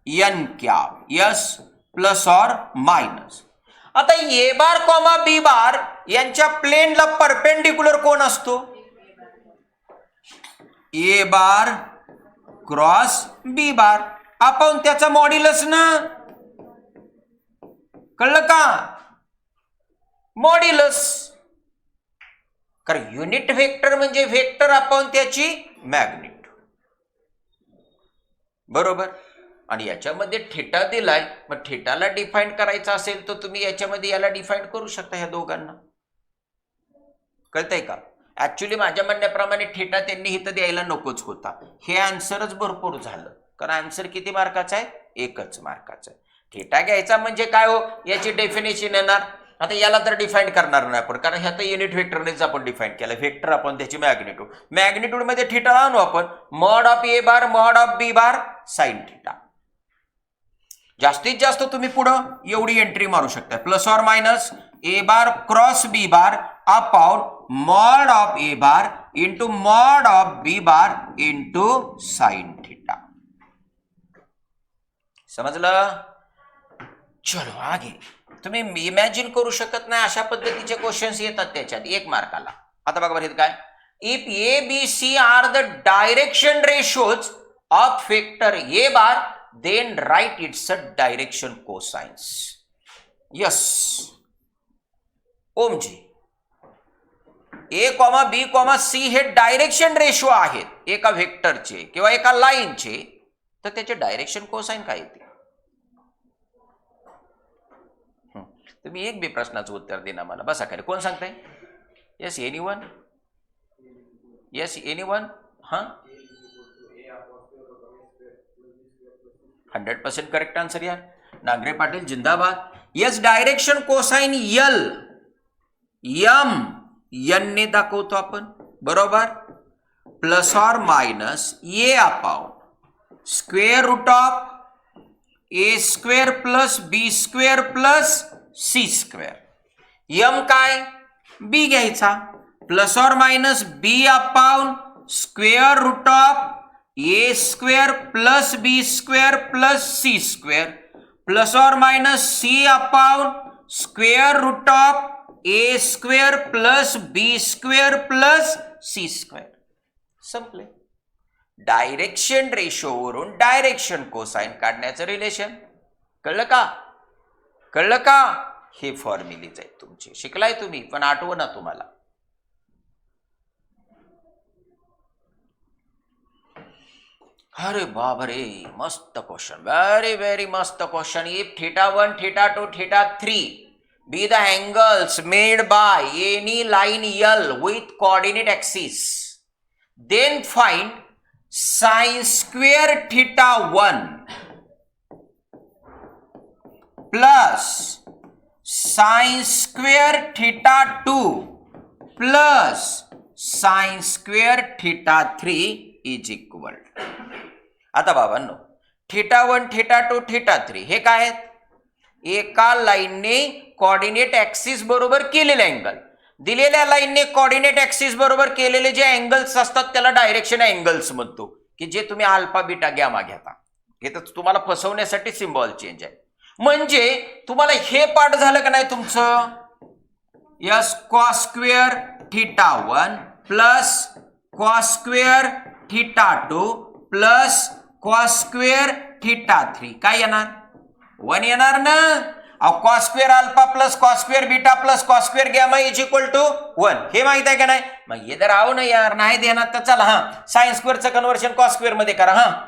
एन क्या यस प्लस और मायनस. आता ए बार कॉमा बी बार यांच्या प्लेनला परपेंडिक्युलर कोण असतो? ए बार क्रॉस बी बार. आपण त्याचा मॉड्युलस ना, कळलं का? मॉड्युलस. कारण युनिट व्हेक्टर म्हणजे व्हेक्टर आपण त्याची मॅग्निट्यूड, बरोबर? आणि याच्यामध्ये थीटा दिलाय, मग थीटाला डिफाईन करायचा असेल तर तुम्ही याच्यामध्ये याला डिफाईन करू शकता, ह्या दोघांना. कळतंय का? ऍक्च्युली माझ्या म्हणण्याप्रमाणे थीटा त्यांनी इथं द्यायला नकोच होता. हे आन्सरच भरपूर झालं, कारण आन्सर किती मार्काचा आहे? 1च मार्काचा आहे. थीटा घ्यायचा म्हणजे काय हो, याची डेफिनेशन येणार. आता याला तर डिफाईन करणार नाही आपण, कारण ह्यात युनिट व्हेक्टरनेच आपण डिफाईन केलं. व्हेक्टर आपण त्याची मॅग्निट्यूड मध्ये थीटा आणू आपण. Mod of A bar mod of B bar sine theta. जास्तीत जास्त तुम्ही पुढं एवढी एंट्री मारू शकता, प्लस और minus A bar cross B bar upon mod of A bar into mod of B bar into sine theta. समजलं? चलो आगे. तुम्ही इमॅजिन करू शकत नाही अशा पद्धतीचे क्वेश्चन्स येतात त्याच्यात 1 मार्काला. आता बघा बरं काय, if A B C are the direction ratios of vector A bar then write it's a direction cosines. Yes Omji, A comma B comma C हे डायरेक्शन रेशो आहेत एका व्हेक्टरचे किंवा एका लाईनचे, तर त्याचे डायरेक्शन कोसाइन काय येते? तुम्ही एक बी प्रश्नाचं उत्तर देना मला. बसा खरे, कोण सांगताय? Yes anyone? Yes anyone? हां, 100% करेक्ट आन्सर यार. नागरे पाटील जिंदाबाद. Yes, direction cosine L M N ने दाखवतो आपण, बरोबर? प्लस और minus A upon square root of A square plus B square plus C square. M काय? बी घ्यायचा. प्लस और minus B upon square root of A square plus B square plus C square plus और minus C upon square root of A square plus B square plus C square. संपले. डायरेक्शन रेशो वरून डायरेक्शन कोसाइन काढण्याचं रिलेशन. कळलं का? कळलं का? हे फॉर्म्युलीज आहेत तुमचे, शिकलाय तुम्ही, पण आठवं ना तुम्हाला. अरे बाप रे, मस्त क्वेश्चन, व्हेरी व्हेरी मस्त question. If θ1 θ2 θ3 be the angles made by any line L with coordinate axis, then find sin square θ1 plus sin square θ2 plus sin square θ3 is equal. आता बाबांनो, θ1 θ2 θ3 हे काय आहेत? एका लाईनने कोऑर्डिनेट ऍक्सिस बरोबर केलेले अँगल. दिलेल्या लाईनने कोऑर्डिनेट ऍक्सिस बरोबर केलेले जे अँगल्स असतात त्याला डायरेक्शन अँगल्स म्हणतो, की जे तुम्ही अल्फा बीटा गॅमा घेता. हे तर तुम्हाला फसवण्यासाठी सिम्बॉल चेंज आहे. म्हणजे तुम्हाला हे पाठ झालं का नाही तुमचं, yes cos square theta 1 plus cos square theta 2 plus cos square theta 3 काय येणार, 1 येणार ना. Cos square alpha plus cos square beta plus cos square gamma is equal to 1 हे माहित आहे का नाही. मग हे जर आहो ना यार नाही देणार तर चला हा साइन स्क्वेअरचं कन्व्हर्जन कॉस स्क्वेअर मध्ये करा. हा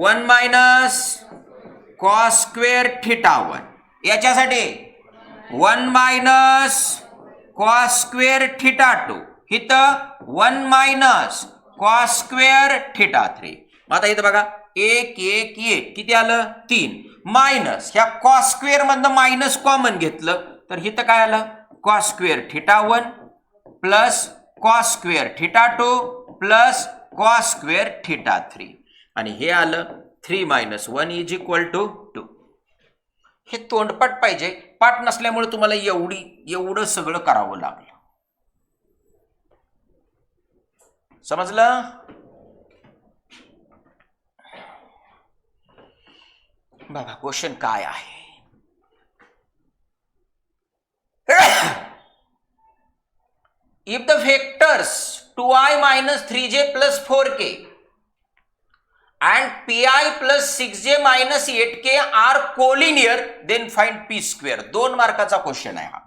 1 मायनस कॉस स्क्वेअर थीटा 1 याच्यासाठी 1 मायनस कॉस स्क्वेअर थीटा 2 इथं 1 मायनस कॉस स्क्वेअर थीटा 3. आता इथं बघा 1 1 1 किती आलं 3 मायनस ह्या कॉस स्क्वेअर मधनं मायनस कॉमन घेतलं तर इथं काय आलं cos square theta 1 plus cos square theta 2 plus cos square theta 3 आणि हे आलं 3 मायनस 1 इज इक्वल टू 2. हे तोंडपाठ पाहिजे, पाठ नसल्यामुळे तुम्हाला एवढं सगळं करावं लागलं. समजलं. बघा क्वेश्चन काय आहे. If the vectors 2i minus 3j plus 4k and pi plus 6j minus 8k are collinear then find p square. 2 मार्काचा question आहे हा.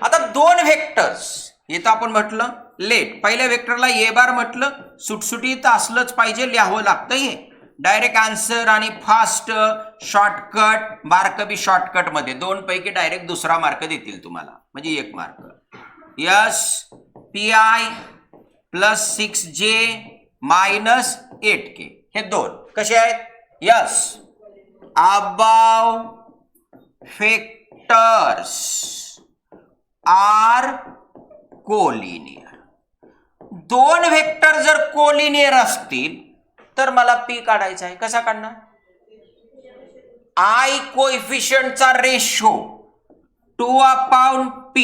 आता 2 वेक्टर्स इथं आपण म्हटलं लेट पहिल्या वेक्टरला ए बार म्हटलं सुटसुटीत असलंच पाहिजे, लिहावं लागतं. हे डायरेक्ट आन्सर आणि फास्ट शॉर्टकट मार्क बी शॉर्टकट मध्ये 2 पैकी डायरेक्ट दुसरा मार्क देतील तुम्हाला म्हणजे 1 mark. Yes P I plus 6j minus 8k हे 2 कसे आहेत. Yes above vectors are collinear. 2 vector जर कोलिनियर असतील तर मला पी काढायचा आहे. कसा काढणार, आय कोएफिशियंटचा ratio 2/p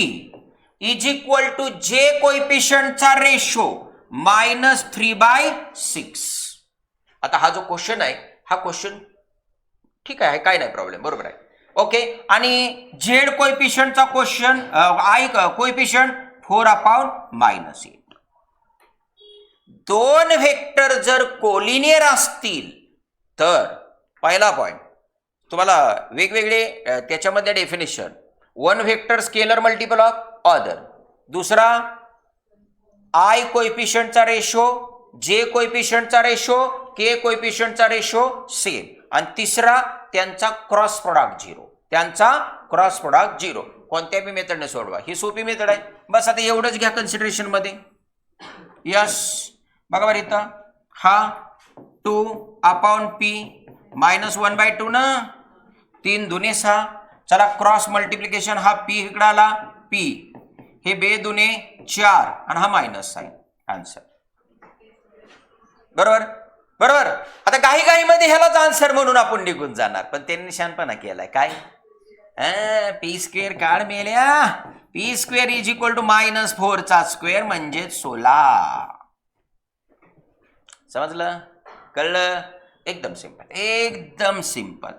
is equal to J कोएफिशियंटचा रेशो -3/6. आता हा जो क्वेश्चन आहे हा क्वेश्चन ठीक आहे, काय नाही प्रॉब्लेम, बरोबर आहे. ओके आणि झेड कोएफिशियंटचा क्वेश्चन आय कोएफिशियंट 4/-8. 2 वेक्टर जर कोलिनियर असतील तर पहिला पॉइंट तुम्हाला वेगवेगळे त्याच्यामध्ये definition. 1 vector scalar multiple of other, दुसरा आय कोएफिशियंटचा रेशो, जे कोएफिशियंटचा रेशो, के कोएफिशियंटचा रेशो सेम आणि तिसरा त्यांचा क्रॉस प्रोडक्ट 0. त्यांचा क्रॉस प्रोडक्ट 0 कोणत्या बी मेथडने सोडवा, ही सोपी मेथड आहे. बस आता एवढंच घ्या कन्सिडरेशन मध्ये. यस बघा बरं इथं हा 2/p -1/2 ना, 3 दुने 6. चला क्रॉस मल्टिप्लिकेशन हा p इकडे आला p हे 2 दुने 4 आणि हा मायनस साइन. आन्सर बरोबर बरोबर. आता काही मध्ये ह्यालाच आन्सर म्हणून आपण निघून जाणार, पण त्यांनी निशाणपणा केलाय काय पी स्क्वेअर काढ मेल्या. P square is equal to -4चा स्क्वेअर म्हणजे 16. समजलं कळलं. एकदम सिंपल एकदम सिंपल.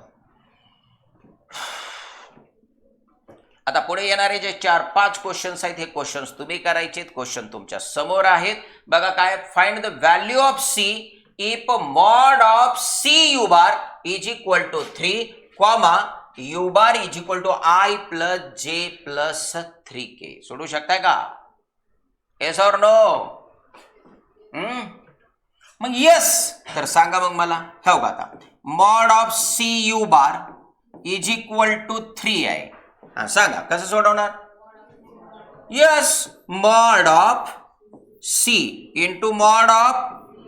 आता पुढे येणारे जे 4-5 क्वेश्चन्स आहेत हे क्वेश्चन्स तुम्ही करायचे. क्वेश्चन तुमच्या समोर आहेत बघा. काय find the value of C if mod of C U bar is equal to 3 comma U bar is equal to I plus J plus 3k. सोडू शकताय का, येस और नो. मग येस तर सांगा मग मला. हो का आता mod of C U bar is equal to 3 आहे. हा सांगा कसं सोडवणार. Yes mod of C into mod of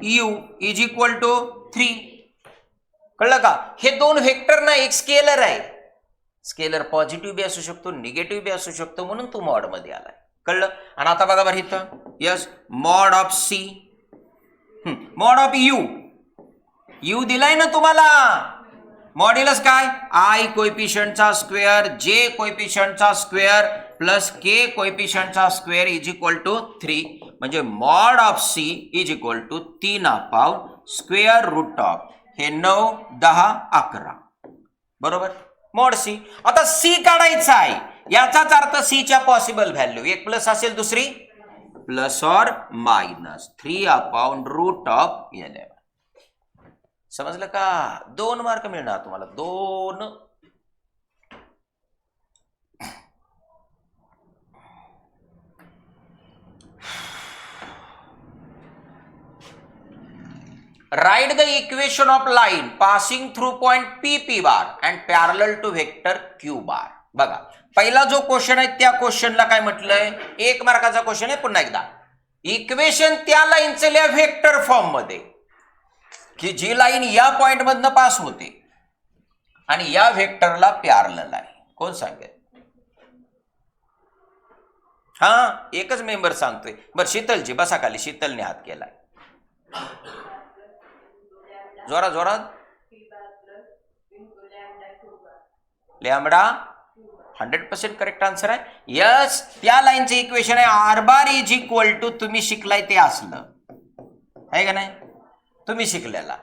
U is equal to 3. कळलं का. हे 2 व्हेक्टर ना एक स्केलर आहे. स्केलर पॉझिटिव्ह बी असू शकतो निगेटिव्ह बी असू शकतो म्हणून तू मॉड मध्ये आलाय. कळलं. आणि आता बघा बरं इथं yes mod of C mod of U दिलाय ना तुम्हाला. मॉड्युलस काय आय कोएफिशियंटचा स्क्वेअर जे कोएफिशियंटचा स्क्वेअर प्लस के कोएफिशियंटचा स्क्वेअर इज इक्वल टू 3 म्हणजे mod of C is equal to 3/2 square root of हे 9, 10, 11 बरोबर. Mod C. आता सी काढायचा आहे, याचाच अर्थ सीच्या पॉसिबल व्हॅल्यू एक प्लस असेल, दुसरी प्लस और मायनस 3/√11. समजलं का? 2 मार्क मिळणार तुम्हाला, 2. Write the equation of line passing through point P bar and parallel to vector Q bar. बघा, पहिला जो क्वेश्चन आहे त्या क्वेश्चनला काय म्हटलंय, 1 मार्काचा क्वेश्चन आहे. पुन्हा एकदा इक्वेशन त्या लाईनचं लिहा व्हेक्टर फॉर्म मध्ये, की जी लाईन या पॉइंट मधनं पास होते आणि या व्हेक्टरला पॅरलल आहे. कोण सांगेल? हा, एकच मेंबर सांगतोय. बरं, शीतलजी बसा खाली. शीतलने हात केलाय. जोरात जोरात. लॅम्बडा 100% करेक्ट आन्सर आहे. यस, त्या लाईनचं इक्वेशन आहे R bar is equal to, तुम्ही शिकलाय ते असलं आहे का नाही, तुम्ही शिकलेला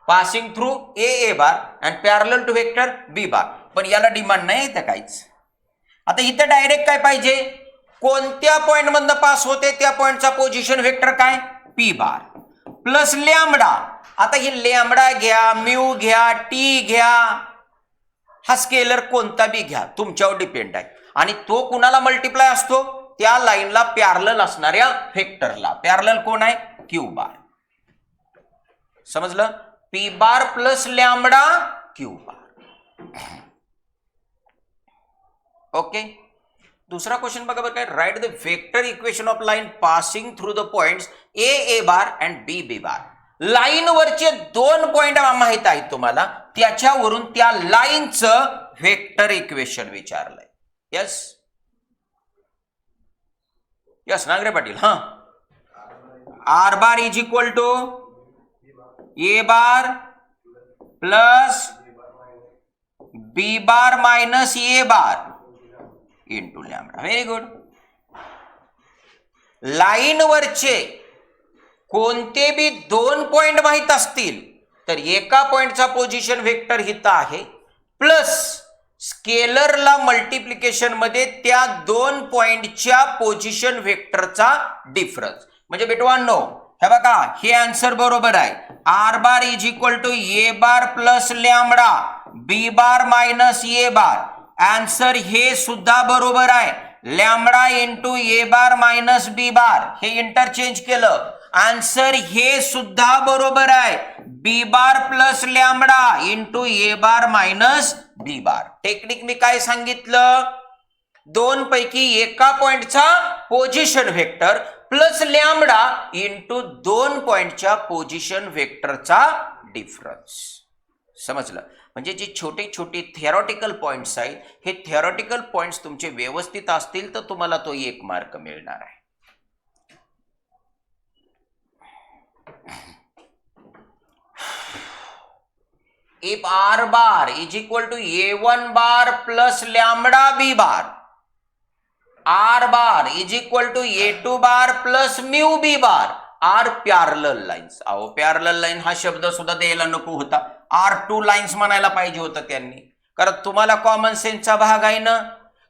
passing through A bar and parallel to vector B bar. पण याला डिमांड नाही इथं काहीच. आता इथं डायरेक्ट काय पाहिजे, कोणत्या पॉइंट मधनं पास होते त्या पॉइंटचा पोझिशन व्हेक्टर काय, पी बार प्लस लॅम्बडा. आता ही लॅम्बडा घ्या, म्यू घ्या, टी घ्या, हा स्केलर कोणता बी घ्या, तुमच्यावर डिपेंड आहे. आणि तो कुणाला मल्टिप्लाय असतो, त्या लाईनला पॅरलल असणाऱ्या व्हेक्टरला. पॅरलल कोण आहे, क्यू बार. समजलं? P bar plus lambda Q bar. Okay. दुसरा क्वेश्चन बघा बरं काय, right the vector equation of line passing through the points A bar and B bar. Line वरचे 2 पॉइंट माहित आहेत तुम्हाला, त्याच्यावरून त्या लाईनचं वेक्टर इक्वेशन विचारलंय. Yes yes Nagare Patil. हा, R bar is equal to A bar plus B bar minus A bar into lambda. Very good. Line वरचे कोणते बी 2 पॉइंट माहित असतील तर एका पॉइंटचा पोझिशन व्हेक्टर हिता आहे, प्लस स्केलरला मल्टिप्लिकेशन मध्ये त्या 2 पॉइंटच्या पोझिशन व्हेक्टरचा डिफरन्स. म्हणजे बेटवांनो हे बघा, हे आन्सर बरोबर आहे. R bar is equal to A bar plus lambda B bar minus A bar. Answer हे सुद्धा बरोबर आहे. Lambda into A bar minus B bar, हे इंटरचेंज केलं. आन्सर हे सुद्धा बरोबर आहे. B bar plus lambda into A bar minus B bar. Technique मी काय सांगितलं, 2 पैकी एका पॉइंटचा position vector plus lambda into 2 पॉइंटच्या पोझिशन व्हेक्टरचा डिफरन्स. समजलं? म्हणजे जे छोटे छोटे थिअरॉटिकल पॉइंट्स आहेत, हे थिअरॉटिकल पॉइंट्स तुमचे व्यवस्थित असतील तर तुम्हाला तो 1 मार्क मिळणार आहे. If R bar is equal to A1 bar plus lambda B bar, R bar is equal to A2 bar plus mu B bar are parallel lines. अहो पॅरलल लाईन हा शब्द सुद्धा द्यायला नको होता, R2 लाईन्स म्हणायला पाहिजे होतं त्यांनी, कारण तुम्हाला कॉमन सेन्सचा भाग आहे ना.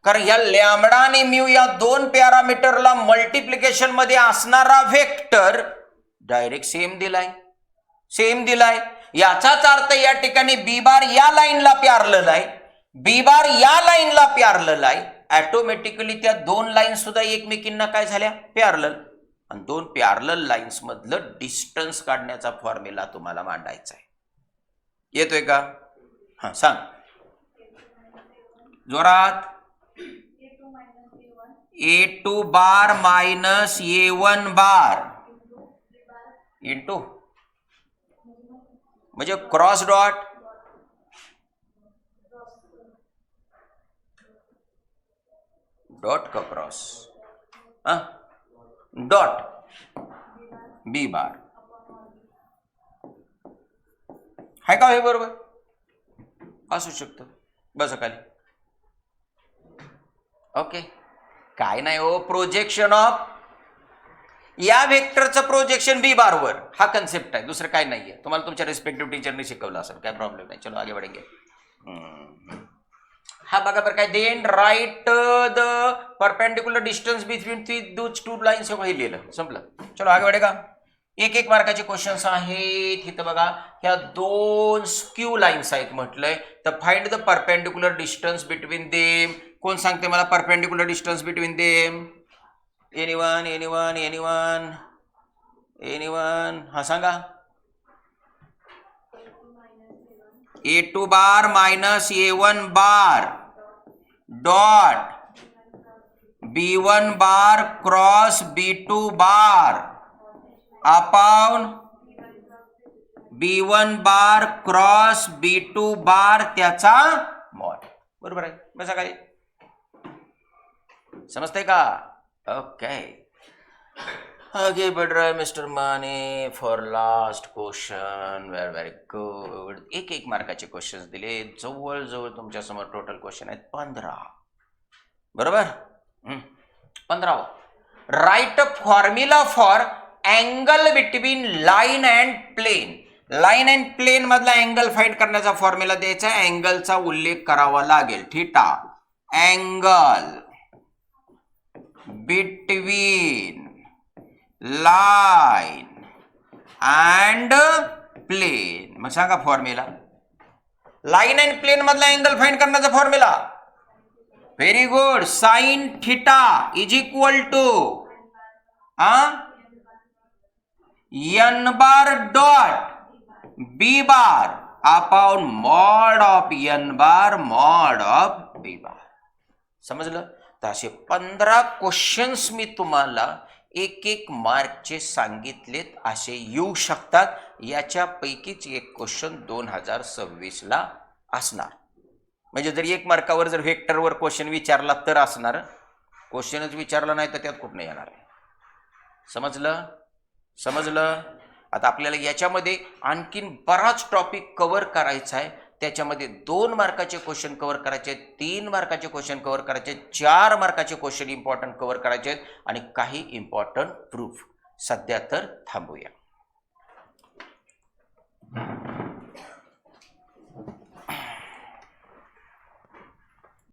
कारण या लॅम्बडा आणि म्यू या 2 पॅरामीटरला मल्टिप्लिकेशन मध्ये असणारा व्हेक्टर डायरेक्ट सेम दिलाय. याचाच अर्थ या ठिकाणी बी बार या लाईनला पॅरलल आहे, बी बार या लाईनला पॅरलल आहे. ऑटोमॅटिकली त्या 2 लाईन सुद्धा एकमेकींना काय झाल्या, पॅरलल. आणि 2 पॅरलल लाईन्स मधलं डिस्टन्स काढण्याचा फॉर्म्युला तुम्हाला मांडायचा आहे. येतोय का? हा सांग जोरात. A2 बार मायनस A1 बार इंटू, म्हणजे क्रॉस डॉट, डॉट का क्रॉस, डॉट बी बार. आहे का हे बरोबर? असू शकतं. बस खाली. ओके. काय नाही हो, प्रोजेक्शन ऑफ या वेक्टरचं प्रोजेक्शन बी बारवर, हा कन्सेप्ट आहे, दुसरं काय नाहीये. तुम्हाला तुमच्या रिस्पेक्टिव्ह टीचरने शिकवलं असेल, काय प्रॉब्लेम नाही. चलो आगे बढ़ेंगे. हा बघा बरं काय, then write the perpendicular distance between those two lines, हे लिहिलं, संपलं. चलो आगे बढ़ेगा. एक मार्काचे क्वेश्चन्स आहेत इथं बघा. ह्या दोन स्क्यू लाईन्स आहेत म्हटलंय, तर find the perpendicular distance between them. कोण सांगते मला perpendicular distance between them? Anyone हा सांगा. A2 bar minus A1 bar dot B1 bar cross B2 bar upon B1 bar cross B2 bar त्याचा मॉड. बरोबर आहे. बसा काय समजते का? ओके. आगे बढ़ रहा है mister Mane for last question. Very good. एक मार्काचे क्वेश्चन दिले, जवळ तुमच्या समोर टोटल क्वेश्चन आहेत 15. बरोबर. 15. Write formula for angle between line and plane. Line and plane मधला अँगल फाइंड करण्याचा फॉर्म्युला द्यायचा, अँगलचा उल्लेख करावा लागेल. Theta angle between line and plane. मग सांगा फॉर्म्युला. लाइन अँड प्लेन मधला अँगल फाइंड करण्याचा formula. Very good. Sine theta is equal to N bar dot B bar upon mod of N bar mod of B bar. समजलं? तर असे 15 क्वेश्चन्स मी तुम्हाला एक मार्कचे सांगितलेत, असे येऊ शकतात. याच्यापैकीच एक क्वेश्चन 2026 ला असणार. म्हणजे जर 1 मार्कावर जर व्हेक्टरवर क्वेश्चन विचारला तर असणार, क्वेश्चनच विचारला नाही तर त्यात कुठं येणार आहे. समजलं? आता आपल्याला याच्यामध्ये आणखीन बराच टॉपिक कव्हर करायचा आहे. त्याच्यामध्ये 2 मार्काचे क्वेश्चन कव्हर करायचे आहेत, 3 मार्काचे क्वेश्चन कव्हर करायचे आहेत, 4 मार्काचे क्वेश्चन इम्पॉर्टंट कव्हर करायचे आहेत आणि काही इम्पॉर्टंट प्रूफ. सध्या तर थांबूया.